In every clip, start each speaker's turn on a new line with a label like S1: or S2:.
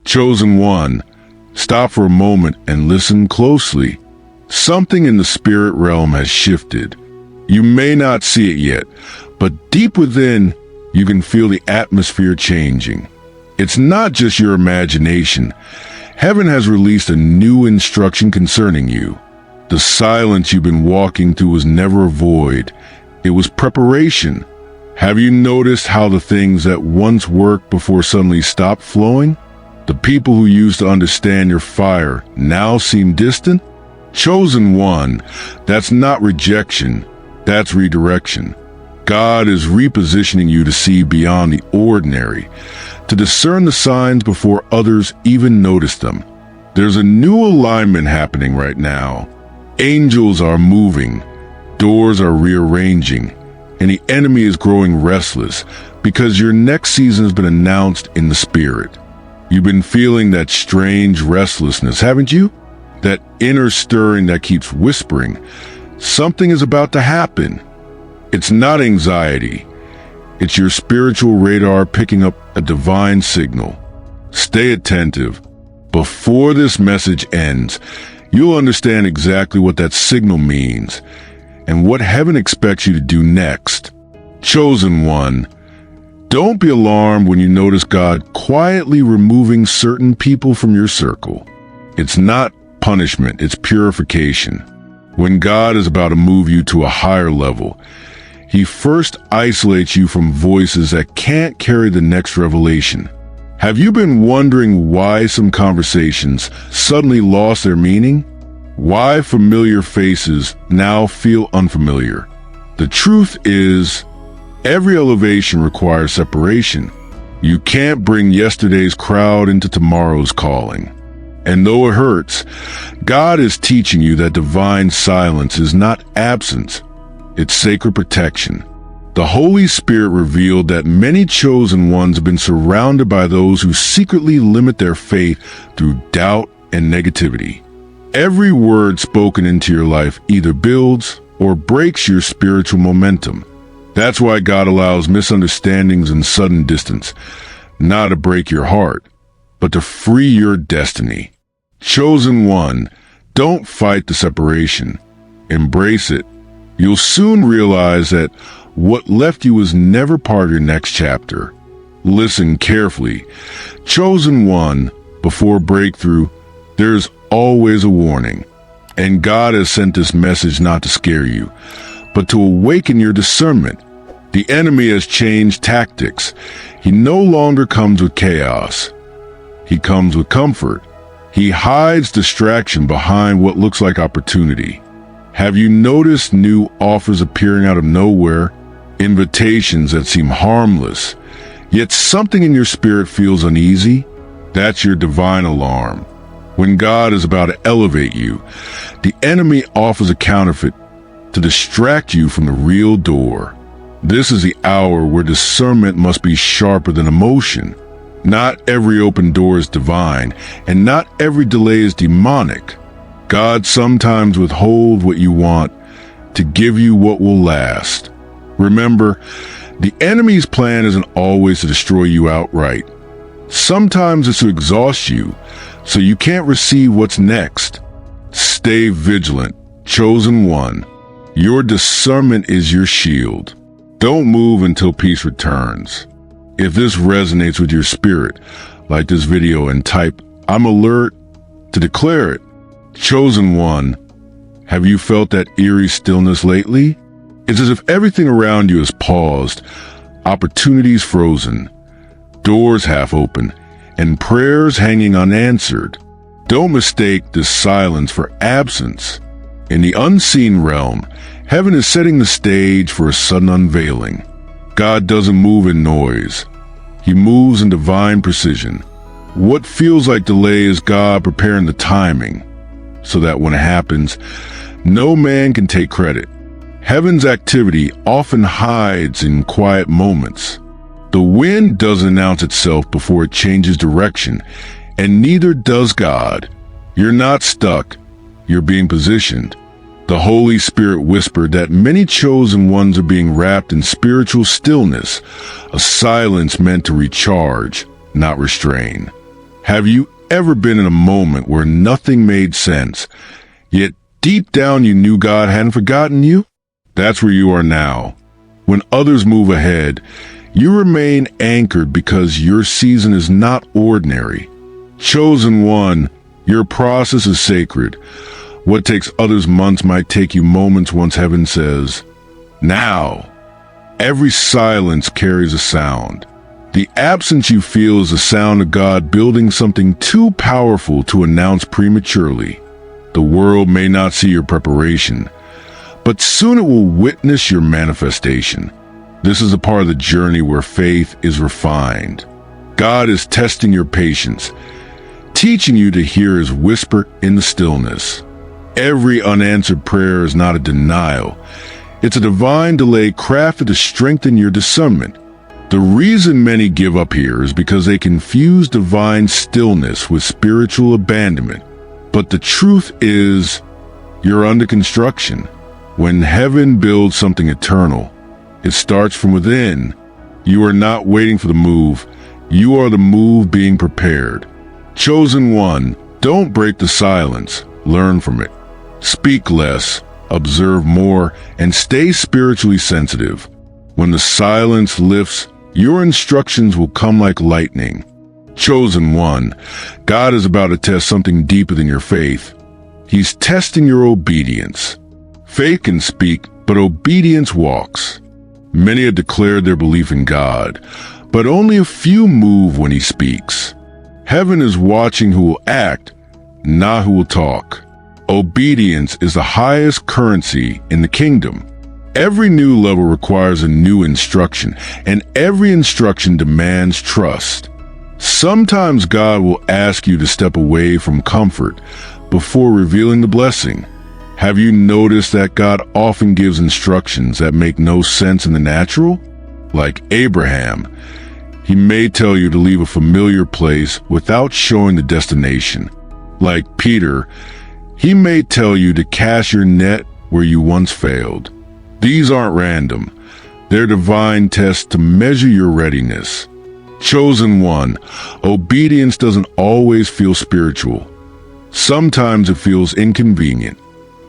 S1: Chosen one, stop for a moment and listen closely. Something in the spirit realm has shifted. You may not see it yet, but deep within, you can feel the atmosphere changing. It's not just your imagination. Heaven has released a new instruction concerning you. The silence you've been walking through was never a void. It was preparation. Have you noticed how the things that once worked before suddenly stopped flowing? The people who used to understand your fire now seem distant? Chosen one, that's not rejection, that's redirection. God is repositioning you to see beyond the ordinary, to discern the signs before others even notice them. There's a new alignment happening right now. Angels are moving, doors are rearranging, and the enemy is growing restless because your next season has been announced in the spirit. You've been feeling that strange restlessness, haven't you? That inner stirring that keeps whispering, something is about to happen. It's not anxiety. It's your spiritual radar picking up a divine signal. Stay attentive. Before this message ends, you'll understand exactly what that signal means and what heaven expects you to do next. Chosen one, don't be alarmed when you notice God quietly removing certain people from your circle. It's not punishment, it's purification. When God is about to move you to a higher level, He first isolates you from voices that can't carry the next revelation. Have you been wondering why some conversations suddenly lost their meaning? Why familiar faces now feel unfamiliar? The truth is, every elevation requires separation. You can't bring yesterday's crowd into tomorrow's calling. And though it hurts, God is teaching you that divine silence is not absence, it's sacred protection. The Holy Spirit revealed that many chosen ones have been surrounded by those who secretly limit their faith through doubt and negativity. Every word spoken into your life either builds or breaks your spiritual momentum. That's why God allows misunderstandings and sudden distance, not to break your heart, but to free your destiny. Chosen one, don't fight the separation. Embrace it. You'll soon realize that what left you was never part of your next chapter. Listen carefully. Chosen one, before breakthrough, there's always a warning. And God has sent this message not to scare you, but to awaken your discernment. The enemy has changed tactics. He no longer comes with chaos. He comes with comfort. He hides distraction behind what looks like opportunity. Have you noticed new offers appearing out of nowhere? Invitations that seem harmless, yet something in your spirit feels uneasy? That's your divine alarm. When God is about to elevate you, the enemy offers a counterfeit to distract you from the real door. This is the hour where discernment must be sharper than emotion. Not every open door is divine, and not every delay is demonic. God sometimes withholds what you want to give you what will last. Remember, the enemy's plan isn't always to destroy you outright. Sometimes it's to exhaust you, so you can't receive what's next. Stay vigilant, chosen one. Your discernment is your shield. Don't move until peace returns. If this resonates with your spirit, like this video and type, "I'm alert," to declare it. Chosen one, have you felt that eerie stillness lately? It's as if everything around you is paused, opportunities frozen, doors half open, and prayers hanging unanswered. Don't mistake this silence for absence. In the unseen realm, heaven is setting the stage for a sudden unveiling. God doesn't move in noise. He moves in divine precision. What feels like delay is God preparing the timing, so that when it happens, no man can take credit. Heaven's activity often hides in quiet moments. The wind doesn't announce itself before it changes direction, and neither does God. You're not stuck, you're being positioned. The Holy Spirit whispered that many chosen ones are being wrapped in spiritual stillness, a silence meant to recharge, not restrain. Have you ever been in a moment where nothing made sense, yet deep down you knew God hadn't forgotten you? That's where you are now. When others move ahead, you remain anchored because your season is not ordinary. Chosen one, your process is sacred. What takes others months might take you moments once heaven says, now. Every silence carries a sound. The absence you feel is the sound of God building something too powerful to announce prematurely. The world may not see your preparation, but soon it will witness your manifestation. This is a part of the journey where faith is refined. God is testing your patience, teaching you to hear His whisper in the stillness. Every unanswered prayer is not a denial. It's a divine delay crafted to strengthen your discernment. The reason many give up here is because they confuse divine stillness with spiritual abandonment. But the truth is, you're under construction. When heaven builds something eternal, it starts from within. You are not waiting for the move. You are the move being prepared. Chosen one, don't break the silence. Learn from it. Speak less, observe more, and stay spiritually sensitive. When the silence lifts, your instructions will come like lightning. Chosen one, God is about to test something deeper than your faith. He's testing your obedience. Faith can speak, but obedience walks. Many have declared their belief in God, but only a few move when He speaks. Heaven is watching who will act, not who will talk. Obedience is the highest currency in the kingdom. Every new level requires a new instruction, and every instruction demands trust. Sometimes God will ask you to step away from comfort before revealing the blessing. Have you noticed that God often gives instructions that make no sense in the natural? Like Abraham, He may tell you to leave a familiar place without showing the destination. Like Peter, He may tell you to cast your net where you once failed. These aren't random. They're divine tests to measure your readiness. Chosen one, obedience doesn't always feel spiritual. Sometimes it feels inconvenient.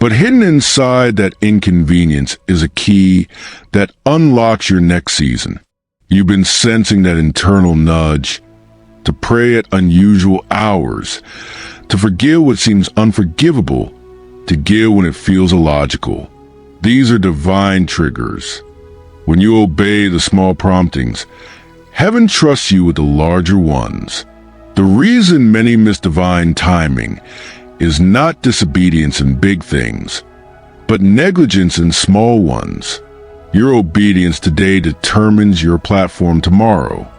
S1: But hidden inside that inconvenience is a key that unlocks your next season. You've been sensing that internal nudge to pray at unusual hours, to forgive what seems unforgivable, to give when it feels illogical. These are divine triggers. When you obey the small promptings, heaven trusts you with the larger ones. The reason many miss divine timing is not disobedience in big things, but negligence in small ones. Your obedience today determines your platform tomorrow.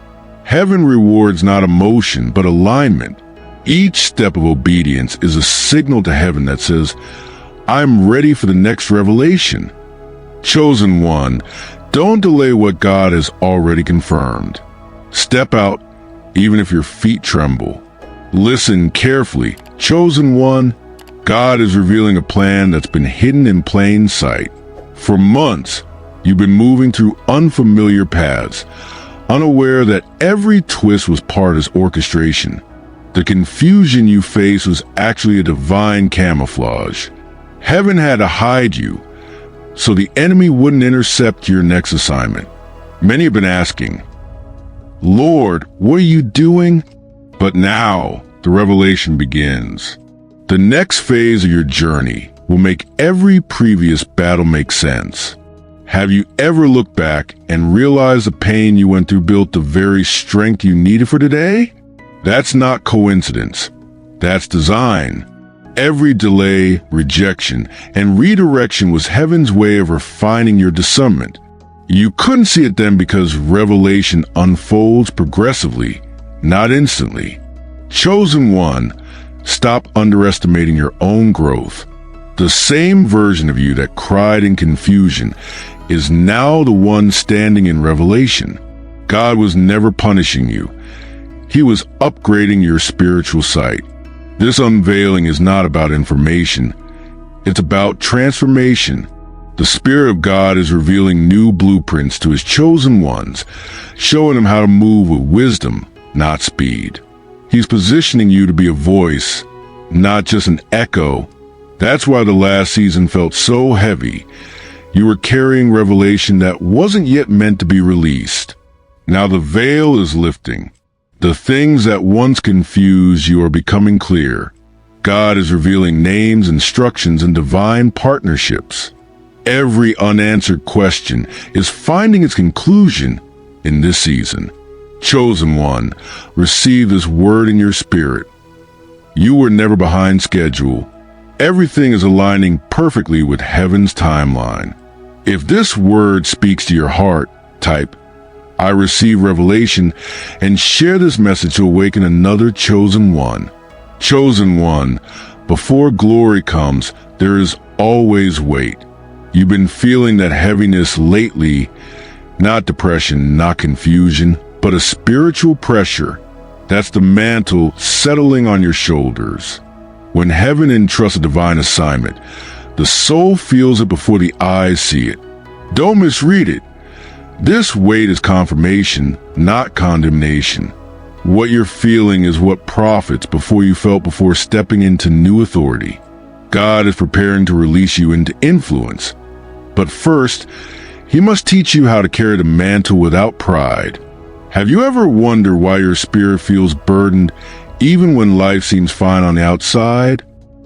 S1: Heaven rewards not emotion, but alignment. Each step of obedience is a signal to heaven that says, I'm ready for the next revelation. Chosen one, don't delay what God has already confirmed. Step out, even if your feet tremble. Listen carefully. Chosen one, God is revealing a plan that's been hidden in plain sight. For months, you've been moving through unfamiliar paths, unaware that every twist was part of His orchestration. The confusion you face was actually a divine camouflage. Heaven had to hide you, so the enemy wouldn't intercept your next assignment. Many have been asking, Lord, what are you doing? But now, the revelation begins. The next phase of your journey will make every previous battle make sense. Have you ever looked back and realized the pain you went through built the very strength you needed for today? That's not coincidence. That's design. Every delay, rejection, and redirection was heaven's way of refining your discernment. You couldn't see it then because revelation unfolds progressively, not instantly. Chosen one, stop underestimating your own growth. The same version of you that cried in confusion is now the one standing in revelation. God was never punishing you. He was upgrading your spiritual sight. This unveiling is not about information. It's about transformation. The Spirit of God is revealing new blueprints to His chosen ones, showing them how to move with wisdom, not speed. He's positioning you to be a voice, not just an echo. That's why the last season felt so heavy. You were carrying revelation that wasn't yet meant to be released. Now the veil is lifting. The things that once confused you are becoming clear. God is revealing names, instructions, and divine partnerships. Every unanswered question is finding its conclusion in this season. Chosen one, receive this word in your spirit. You were never behind schedule. Everything is aligning perfectly with heaven's timeline. If this word speaks to your heart, type, I receive revelation, and share this message to awaken another chosen one. Chosen one, before glory comes, there is always weight. You've been feeling that heaviness lately, not depression, not confusion, but a spiritual pressure. That's the mantle settling on your shoulders. When heaven entrusts a divine assignment, the soul feels it before the eyes see it. Don't misread it. This weight is confirmation, not condemnation. What you're feeling is what profits before you felt before stepping into new authority. God is preparing to release you into influence. But first, He must teach you how to carry the mantle without pride. Have you ever wondered why your spirit feels burdened even when life seems fine on the outside?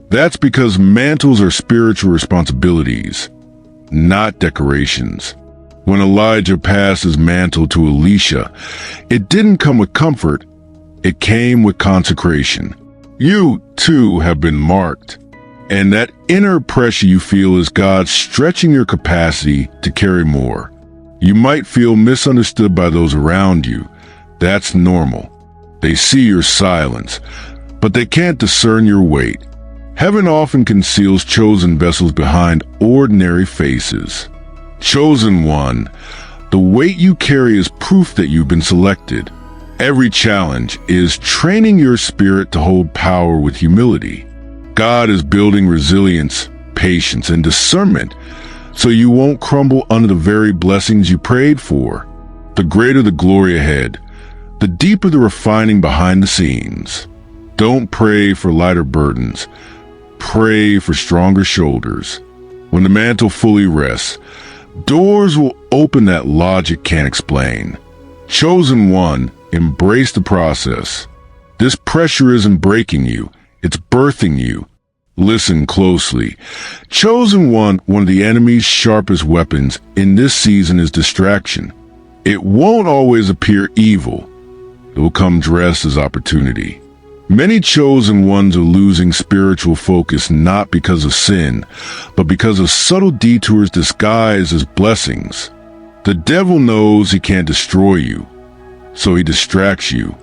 S1: That's because mantles are spiritual responsibilities, not decorations. When Elijah passed his mantle to Elisha, it didn't come with comfort, it came with consecration. You, too, have been marked. And that inner pressure you feel is God stretching your capacity to carry more. You might feel misunderstood by those around you. That's normal. They see your silence, but they can't discern your weight. Heaven often conceals chosen vessels behind ordinary faces. Chosen one, the weight you carry is proof that you've been selected. Every challenge is training your spirit to hold power with humility. God is building resilience, patience, and discernment so you won't crumble under the very blessings you prayed for. The greater the glory ahead, the deeper the refining behind the scenes. Don't pray for lighter burdens. Pray for stronger shoulders. When the mantle fully rests, doors will open that logic can't explain. Chosen one, embrace the process. This pressure isn't breaking you, it's birthing you. Listen closely. Chosen one of the enemy's sharpest weapons in this season is distraction. It won't always appear evil. It will come dressed as opportunity. Many chosen ones are losing spiritual focus not because of sin, but because of subtle detours disguised as blessings. The devil knows he can't destroy you, so he distracts you.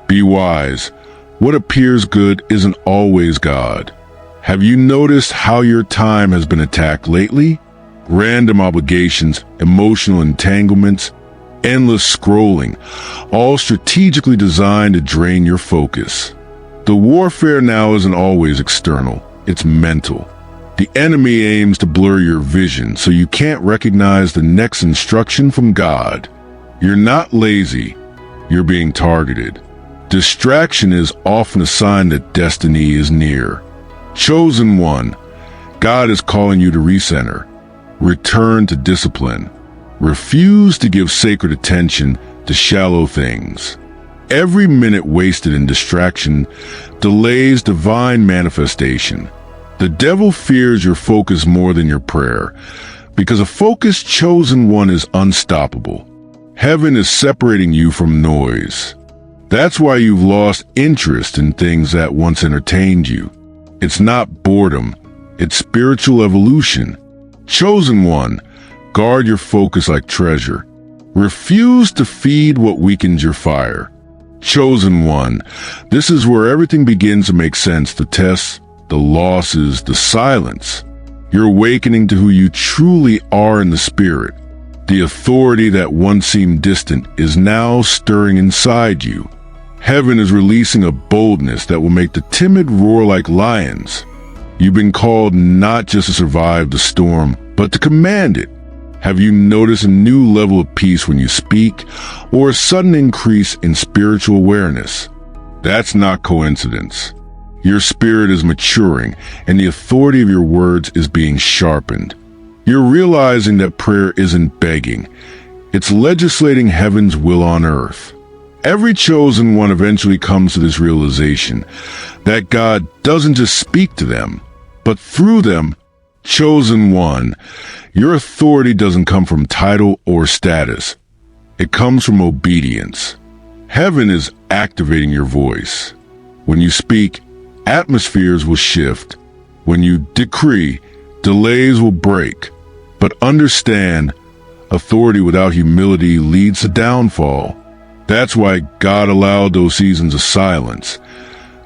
S1: Be wise. What appears good isn't always God. Have you noticed how your time has been attacked lately? Random obligations, emotional entanglements, endless scrolling, all strategically designed to drain your focus. The warfare now isn't always external, it's mental. The enemy aims to blur your vision so you can't recognize the next instruction from God. You're not lazy, you're being targeted. Distraction is often a sign that destiny is near. Chosen one, God is calling you to recenter. Return to discipline. Refuse to give sacred attention to shallow things. Every minute wasted in distraction delays divine manifestation. The devil fears your focus more than your prayer, because a focused chosen one is unstoppable. Heaven is separating you from noise. That's why you've lost interest in things that once entertained you. It's not boredom, it's spiritual evolution. Chosen one, guard your focus like treasure. Refuse to feed what weakens your fire. Chosen one, this is where everything begins to make sense. The tests, the losses, the silence. You're awakening to who you truly are in the spirit. The authority that once seemed distant is now stirring inside you. Heaven is releasing a boldness that will make the timid roar like lions. You've been called not just to survive the storm, but to command it. Have you noticed a new level of peace when you speak, or a sudden increase in spiritual awareness? That's not coincidence. Your spirit is maturing, and the authority of your words is being sharpened. You're realizing that prayer isn't begging. It's legislating heaven's will on earth. Every chosen one eventually comes to this realization that God doesn't just speak to them, but through them. Chosen one, your authority doesn't come from title or status. It comes from obedience. Heaven is activating your voice. When you speak, atmospheres will shift. When you decree, delays will break. But understand, authority without humility leads to downfall. That's why God allowed those seasons of silence.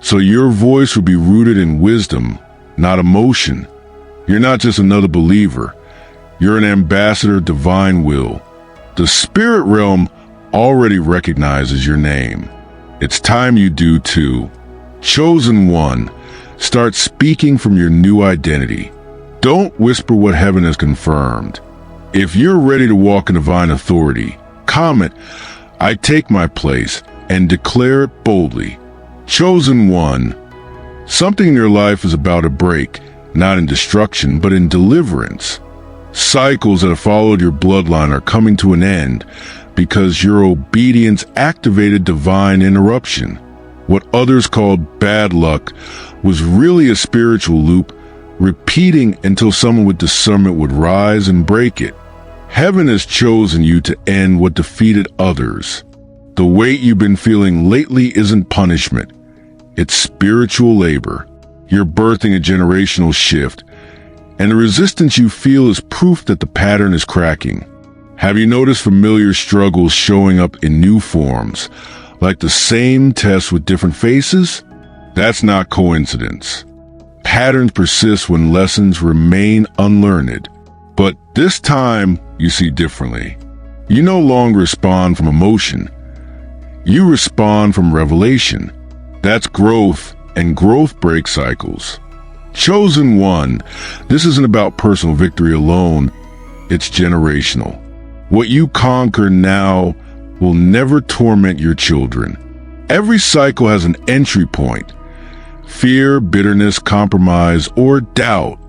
S1: So your voice will be rooted in wisdom, not emotion. You're not just another believer. You're an ambassador of divine will. The spirit realm already recognizes your name. It's time you do too. Chosen one, start speaking from your new identity. Don't whisper what heaven has confirmed. If you're ready to walk in divine authority, comment, "I take my place," and declare it boldly. Chosen one, something in your life is about to break, not in destruction, but in deliverance. Cycles that have followed your bloodline are coming to an end because your obedience activated divine interruption. What others called bad luck was really a spiritual loop, repeating until someone with discernment would rise and break it. Heaven has chosen you to end what defeated others. The weight you've been feeling lately isn't punishment. It's spiritual labor. You're birthing a generational shift, and the resistance you feel is proof that the pattern is cracking. Have you noticed familiar struggles showing up in new forms, like the same test with different faces? That's not coincidence. Patterns persist when lessons remain unlearned. But this time, you see differently. You no longer respond from emotion. You respond from revelation. That's growth, and growth breaks cycles. Chosen one, this isn't about personal victory alone. It's generational. What you conquer now will never torment your children. Every cycle has an entry point. Fear, bitterness, compromise, or doubt.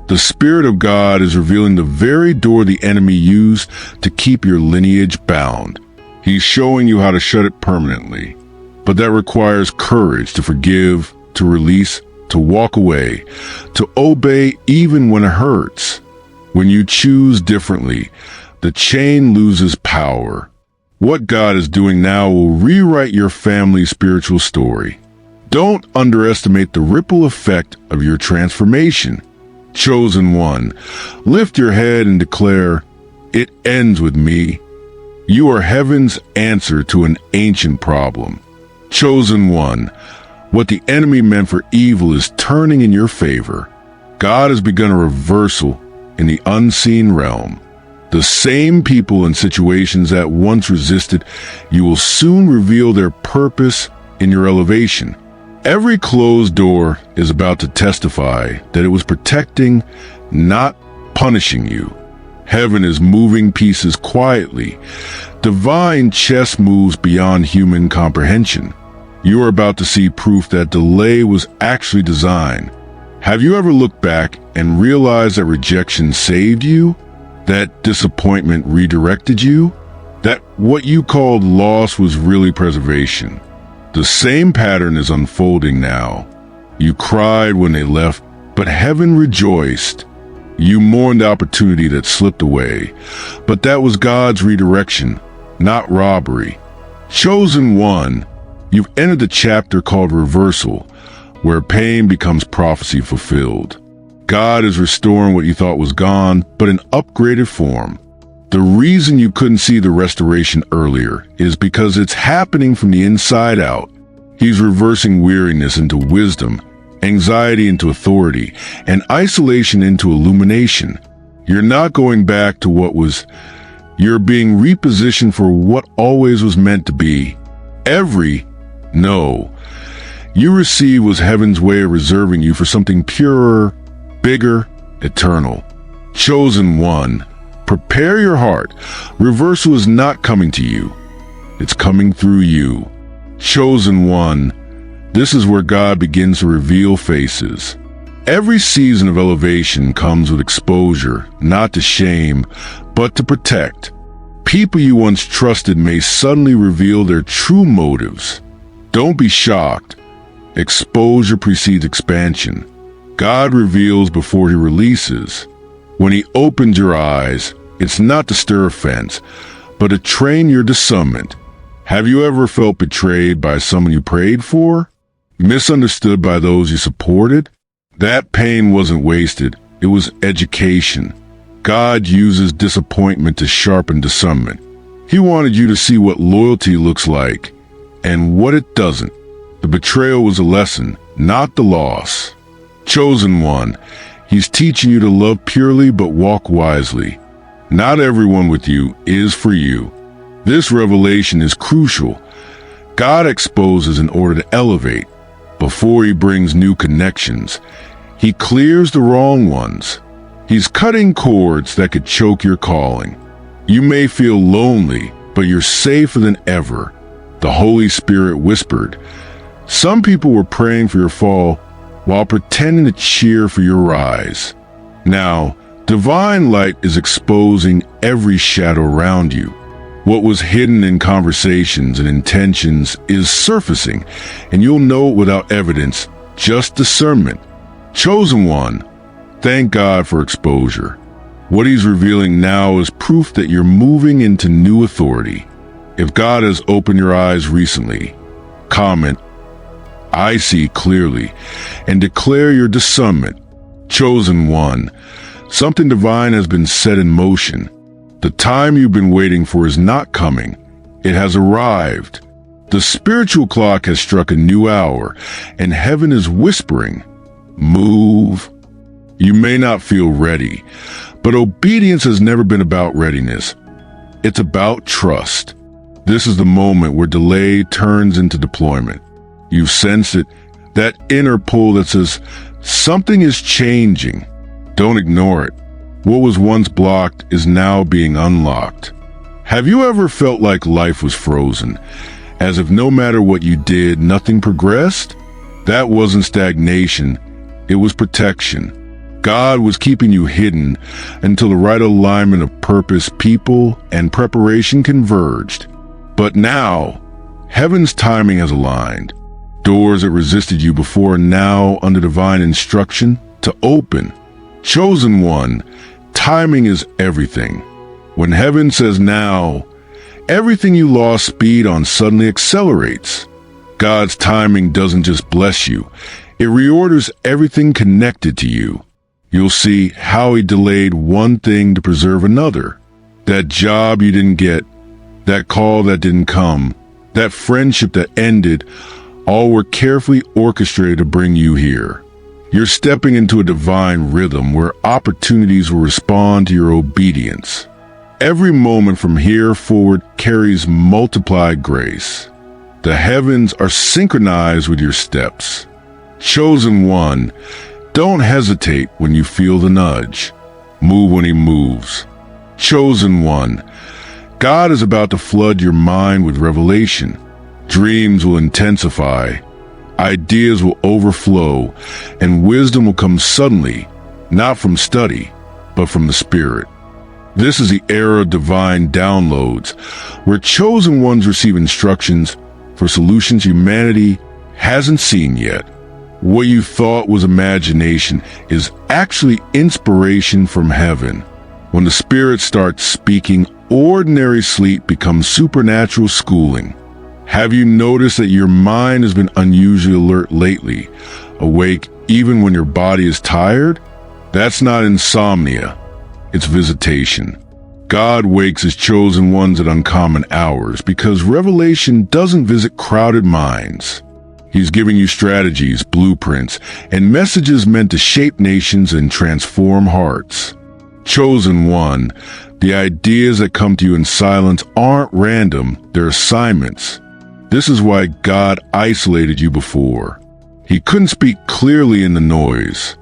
S1: The Spirit of God is revealing the very door the enemy used to keep your lineage bound. He's showing you how to shut it permanently. But that requires courage to forgive, to release, to walk away, to obey even when it hurts. When you choose differently, the chain loses power. What God is doing now will rewrite your family's spiritual story. Don't underestimate the ripple effect of your transformation. Chosen one, lift your head and declare, "It ends with me." You are heaven's answer to an ancient problem. Chosen one, what the enemy meant for evil is turning in your favor. God has begun a reversal in the unseen realm. The same people and situations that once resisted, you will soon reveal their purpose in your elevation. Every closed door is about to testify that it was protecting, not punishing you. Heaven is moving pieces quietly. Divine chess moves beyond human comprehension. You are about to see proof that delay was actually design. Have you ever looked back and realized that rejection saved you? That disappointment redirected you? That what you called loss was really preservation? The same pattern is unfolding now. You cried when they left, but heaven rejoiced. You mourned the opportunity that slipped away, but that was God's redirection, not robbery. Chosen one, you've entered the chapter called reversal, where pain becomes prophecy fulfilled. God is restoring what you thought was gone, but in upgraded form. The reason you couldn't see the restoration earlier is because it's happening from the inside out. He's reversing weariness into wisdom, anxiety into authority, and isolation into illumination. You're not going back to what was. You're being repositioned for what always was meant to be. Every no you received was heaven's way of reserving you for something purer, bigger, eternal. Chosen one, prepare your heart. Reversal is not coming to you. It's coming through you. Chosen one, This is where God begins to reveal faces. Every season of elevation comes with exposure, not to shame, but to protect. People you once trusted may suddenly reveal their true motives. Don't be shocked. Exposure precedes expansion. God reveals before he releases. When he opens your eyes, it's not to stir offense, but to train your discernment. Have you ever felt betrayed by someone you prayed for? Misunderstood by those you supported? That pain wasn't wasted, it was education. God uses disappointment to sharpen discernment. He wanted you to see what loyalty looks like and what it doesn't. The betrayal was a lesson, not the loss. Chosen one, he's teaching you to love purely but walk wisely. Not everyone with you is for you. This revelation is crucial. God exposes in order to elevate. Before he brings new connections, he clears the wrong ones. He's cutting cords that could choke your calling. You may feel lonely, but you're safer than ever. The Holy Spirit whispered. Some people were praying for your fall while pretending to cheer for your rise. Now, divine light is exposing every shadow around you. What was hidden in conversations and intentions is surfacing, and you'll know it without evidence, just discernment. Chosen one, thank God for exposure. What he's revealing now is proof that you're moving into new authority. If God has opened your eyes recently, comment, I see clearly, and declare your discernment. Chosen one, something divine has been set in motion. The time you've been waiting for is not coming. It has arrived. The spiritual clock has struck a new hour, and heaven is whispering, move. You may not feel ready, but obedience has never been about readiness. It's about trust. This is the moment where delay turns into deployment. You've sensed it, that inner pull that says, something is changing. Don't ignore it. What was once blocked is now being unlocked. Have you ever felt like life was frozen, as if no matter what you did, nothing progressed? That wasn't stagnation, it was protection. God was keeping you hidden until the right alignment of purpose, people, and preparation converged. But now, heaven's timing has aligned. Doors that resisted you before are now under divine instruction to open. Chosen one, timing is everything. When heaven says now, everything you lost speed on suddenly accelerates. God's timing doesn't just bless you, it reorders everything connected to you. You'll see how he delayed one thing to preserve another. That job you didn't get, that call that didn't come, that friendship that ended, all were carefully orchestrated to bring you here. You're stepping into a divine rhythm where opportunities will respond to your obedience. Every moment from here forward carries multiplied grace. The heavens are synchronized with your steps. Chosen one, don't hesitate when you feel the nudge. Move when he moves. Chosen one, God is about to flood your mind with revelation. Dreams will intensify. Ideas will overflow, and wisdom will come suddenly, not from study, but from the Spirit. This is the era of divine downloads, where chosen ones receive instructions for solutions humanity hasn't seen yet. What you thought was imagination is actually inspiration from heaven. When the Spirit starts speaking, ordinary sleep becomes supernatural schooling. Have you noticed that your mind has been unusually alert lately, awake even when your body is tired? That's not insomnia, it's visitation. God wakes his chosen ones at uncommon hours because revelation doesn't visit crowded minds. He's giving you strategies, blueprints, and messages meant to shape nations and transform hearts. Chosen one, the ideas that come to you in silence aren't random, they're assignments. This is why God isolated you before. He couldn't speak clearly in the noise.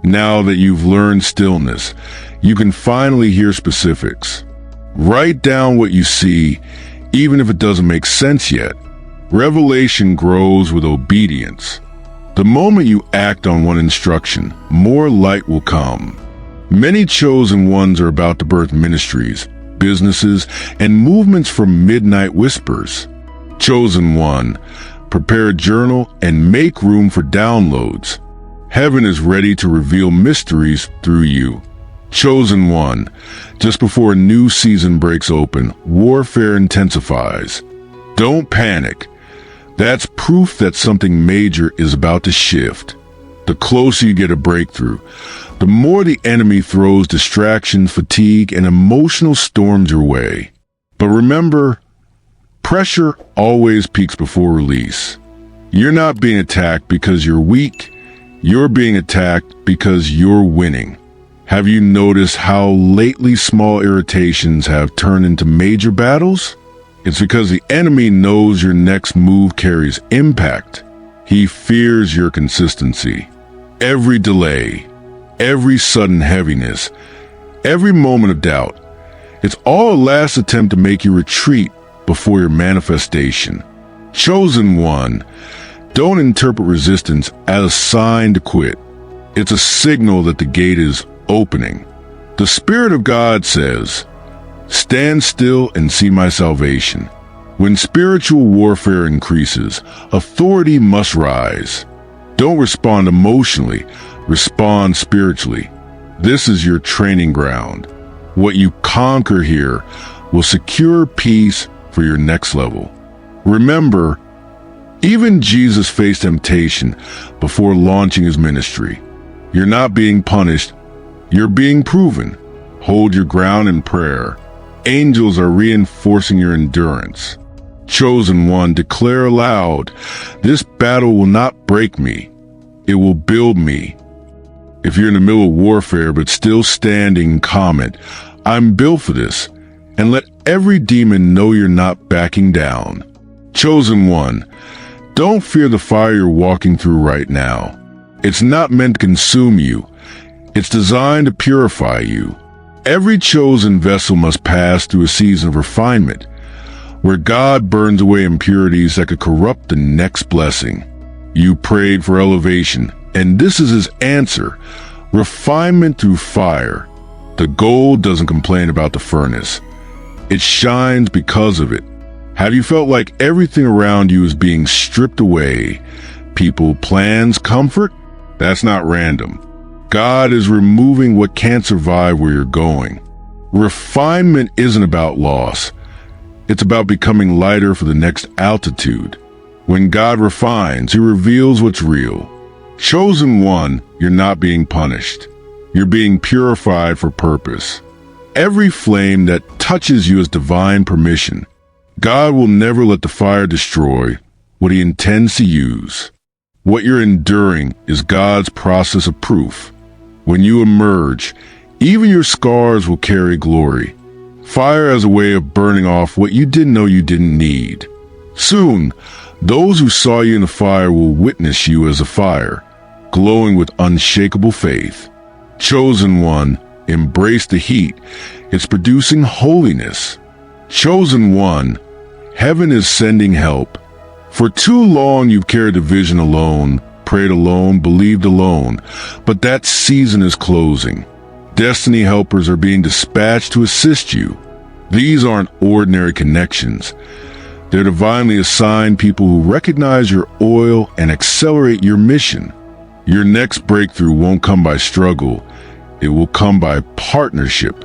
S1: Now that you've learned stillness, you can finally hear specifics. Write down what you see, even if it doesn't make sense yet. Revelation grows with obedience. The moment you act on one instruction, more light will come. Many chosen ones are about to birth ministries, businesses, and movements from midnight whispers. Chosen one, prepare a journal and make room for downloads. Heaven is ready to reveal mysteries through you. Chosen one, just before a new season breaks open, warfare intensifies. Don't panic. That's proof that something major is about to shift. The closer you get a breakthrough, the more the enemy throws distraction, fatigue, and emotional storms your way. But remember, pressure always peaks before release. You're not being attacked because you're weak. You're being attacked because you're winning. Have you noticed how lately small irritations have turned into major battles? It's because the enemy knows your next move carries impact. He fears your consistency. Every delay, every sudden heaviness, every moment of doubt, it's all a last attempt to make you retreat before your manifestation. Chosen one, don't interpret resistance as a sign to quit. It's a signal that the gate is opening. The Spirit of God says, "Stand still and see my salvation." When spiritual warfare increases, authority must rise. Don't respond emotionally, respond spiritually. This is your training ground. What you conquer here will secure peace for your next level. Remember, even Jesus faced temptation before launching his ministry. You're not being punished, you're being proven. Hold your ground in prayer. Angels are reinforcing your endurance. Chosen one, declare aloud, this battle will not break me, it will build me. If you're in the middle of warfare but still standing, comment, I'm built for this, and let every demon know you're not backing down. Chosen one, don't fear the fire you're walking through right now. It's not meant to consume you. It's designed to purify you. Every chosen vessel must pass through a season of refinement, where God burns away impurities that could corrupt the next blessing. You prayed for elevation, and this is his answer. Refinement through fire. The gold doesn't complain about the furnace. It shines because of it. Have you felt like everything around you is being stripped away? People, plans, comfort? That's not random. God is removing what can't survive where you're going. Refinement isn't about loss. It's about becoming lighter for the next altitude. When God refines, he reveals what's real. Chosen one, you're not being punished. You're being purified for purpose. Every flame that touches you is divine permission. God will never let the fire destroy what he intends to use. What you're enduring is God's process of proof. When you emerge, even your scars will carry glory. Fire as a way of burning off what you didn't know you didn't need. Soon, those who saw you in the fire will witness you as a fire, glowing with unshakable faith. Chosen one, embrace the heat. It's producing holiness. Chosen one, heaven is sending help. For too long you've carried the vision alone, prayed alone, believed alone, but that season is closing. Destiny helpers are being dispatched to assist you. These aren't ordinary connections. They're divinely assigned people who recognize your oil and accelerate your mission. Your next breakthrough won't come by struggle. It will come by partnership.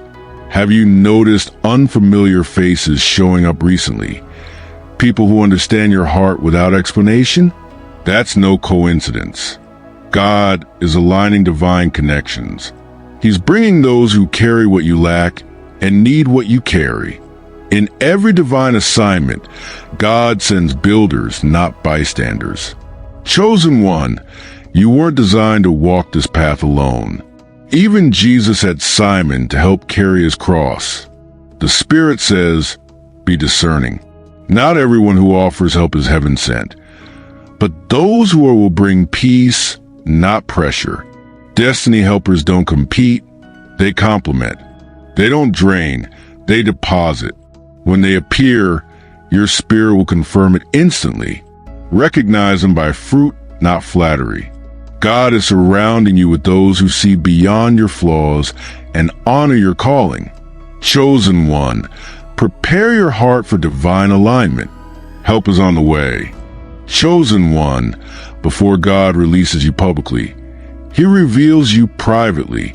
S1: Have you noticed unfamiliar faces showing up recently? People who understand your heart without explanation? That's no coincidence. God is aligning divine connections. He's bringing those who carry what you lack and need what you carry. In every divine assignment, God sends builders, not bystanders. Chosen one, you weren't designed to walk this path alone. Even Jesus had Simon to help carry his cross. The Spirit says, be discerning. Not everyone who offers help is heaven sent, but those who will bring peace, not pressure. Destiny helpers don't compete, they complement. They don't drain, they deposit. When they appear, Your spirit will confirm it instantly. Recognize them by fruit, not flattery. God is surrounding you with those who see beyond your flaws and honor your calling. Chosen one, prepare your heart for divine alignment. Help is on the way. Chosen one, before God releases you publicly, He reveals you privately.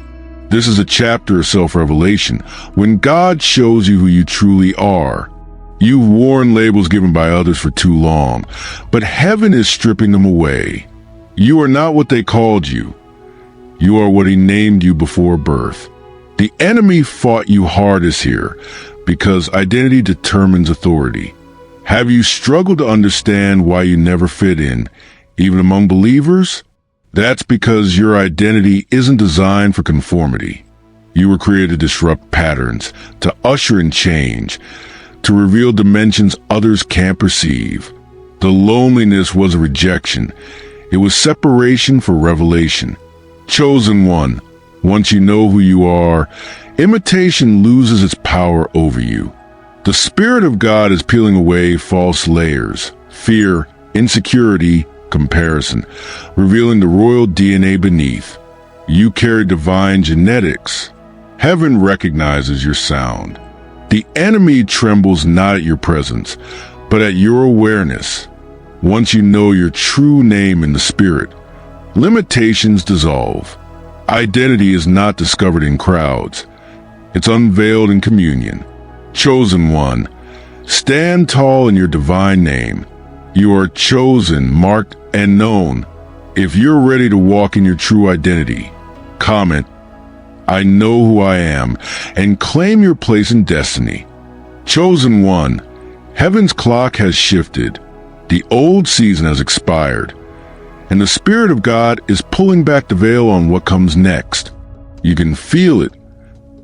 S1: This is a chapter of self-revelation. When God shows you who you truly are, you've worn labels given by others for too long, but heaven is stripping them away. You are not what they called you. You are what He named you before birth. The enemy fought you hardest here because identity determines authority. Have you struggled to understand why you never fit in, even among believers? That's because your identity isn't designed for conformity. You were created to disrupt patterns, to usher in change, to reveal dimensions others can't perceive. The loneliness was a rejection. It was separation for revelation. Chosen one, once you know who you are, imitation loses its power over you. The Spirit of God is peeling away false layers, fear, insecurity, comparison, revealing the royal DNA beneath. You carry divine genetics. Heaven recognizes your sound. The enemy trembles not at your presence, but at your awareness. Once you know your true name in the Spirit, limitations dissolve. Identity is not discovered in crowds. It's unveiled in communion. Chosen one, stand tall in your divine name. You are chosen, marked, and known. If you're ready to walk in your true identity, comment, "I know who I am," and claim your place in destiny. Chosen one, heaven's clock has shifted. The old season has expired, and the Spirit of God is pulling back the veil on what comes next. You can feel it.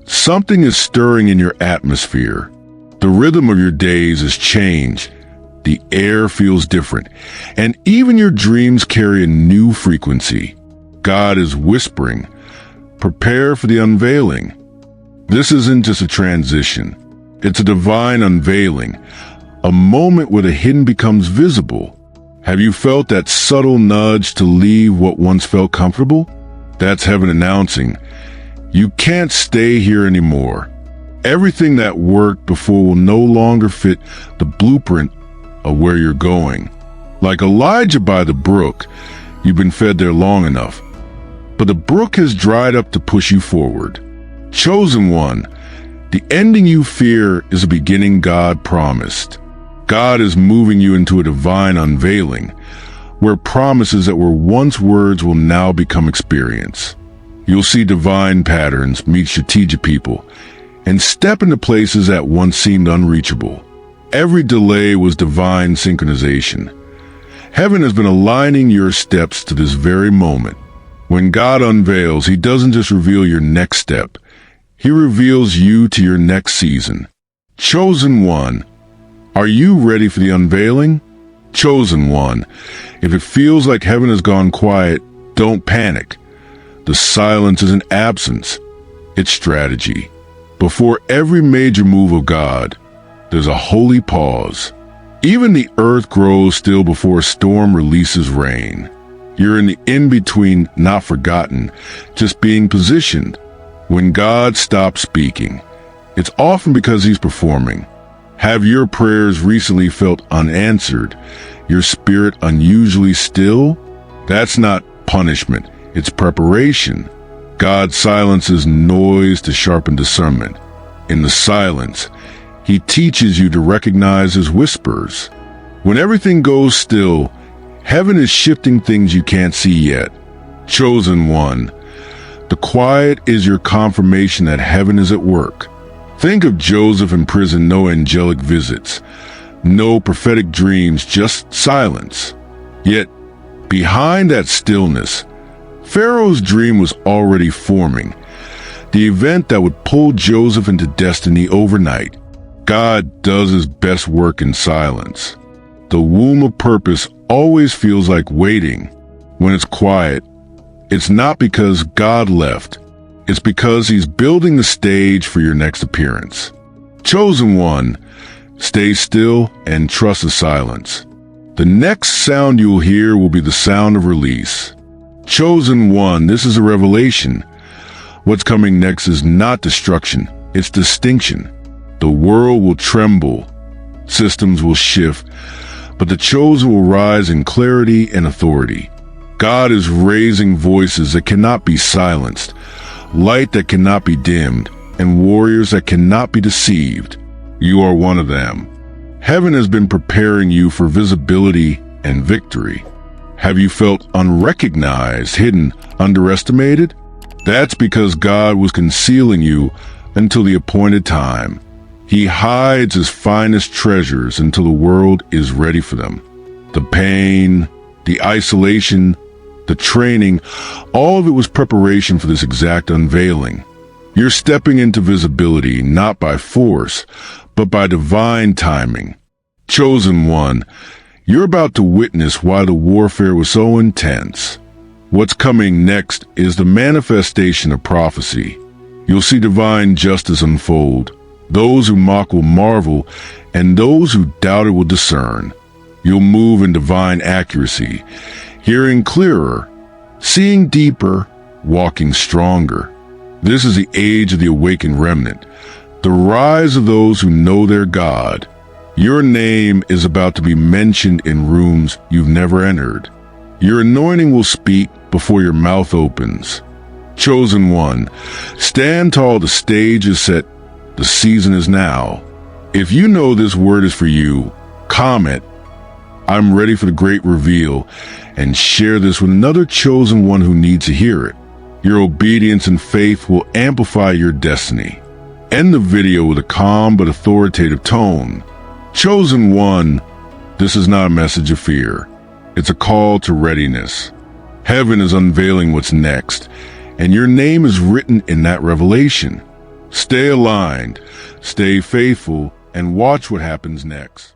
S1: Something is stirring in your atmosphere. The rhythm of your days has changed. The air feels different, and even your dreams carry a new frequency. God is whispering, prepare for the unveiling. This isn't just a transition. It's a divine unveiling, a moment where the hidden becomes visible. Have you felt that subtle nudge to leave what once felt comfortable? That's heaven announcing, you can't stay here anymore. Everything that worked before will no longer fit the blueprint of where you're going. Like Elijah by the brook, you've been fed there long enough, but the brook has dried up to push you forward. Chosen one, the ending you fear is a beginning God promised. God is moving you into a divine unveiling, where promises that were once words will now become experience. You'll see divine patterns, meet strategic people, and step into places that once seemed unreachable. Every delay was divine synchronization. Heaven has been aligning your steps to this very moment. When God unveils, He doesn't just reveal your next step. He reveals you to your next season. Chosen one, are you ready for the unveiling? Chosen one, if it feels like heaven has gone quiet, don't panic. The silence isn't absence, it's strategy. Before every major move of God, there's a holy pause. Even the earth grows still before a storm releases rain. You're in the in-between, not forgotten, just being positioned. When God stops speaking, it's often because He's performing. Have your prayers recently felt unanswered, your spirit unusually still? That's not punishment, it's preparation. God silences noise to sharpen discernment. In the silence, He teaches you to recognize His whispers. When everything goes still, heaven is shifting things you can't see yet. Chosen one, the quiet is your confirmation that heaven is at work. Think of Joseph in prison, no angelic visits, no prophetic dreams, just silence. Yet, behind that stillness, Pharaoh's dream was already forming, the event that would pull Joseph into destiny overnight. God does His best work in silence. The womb of purpose always feels like waiting. When it's quiet, it's not because God left. It's because He's building the stage for your next appearance. Chosen one, Stay still and trust the silence. The next sound you'll hear will be the sound of release. Chosen one, this is a revelation. What's coming next is not destruction, it's distinction. The world will tremble, systems will shift, but the chosen will rise in clarity and authority. God is raising voices that cannot be silenced, light that cannot be dimmed, and warriors that cannot be deceived. You are one of them. Heaven has been preparing you for visibility and victory. Have you felt unrecognized, hidden, underestimated? That's because God was concealing you until the appointed time. He hides his finest treasures until the world is ready for them. The pain, the isolation, the training, all of it was preparation for this exact unveiling. You're stepping into visibility not by force, but by divine timing. Chosen one, you're about to witness why the warfare was so intense. What's coming next is the manifestation of prophecy. You'll see divine justice unfold. Those who mock will marvel, and those who doubt it will discern. You'll move in divine accuracy, hearing clearer, seeing deeper, walking stronger. This is the age of the awakened remnant, the rise of those who know their God. Your name is about to be mentioned in rooms you've never entered. Your anointing will speak before your mouth opens. Chosen one, stand tall, the stage is set, the season is now. If you know this word is for you, comment, "I'm ready for the great reveal," and share this with another chosen one who needs to hear it. Your obedience and faith will amplify your destiny. End the video with a calm but authoritative tone. Chosen one, this is not a message of fear. It's a call to readiness. Heaven is unveiling what's next, and your name is written in that revelation. Stay aligned, stay faithful, and watch what happens next.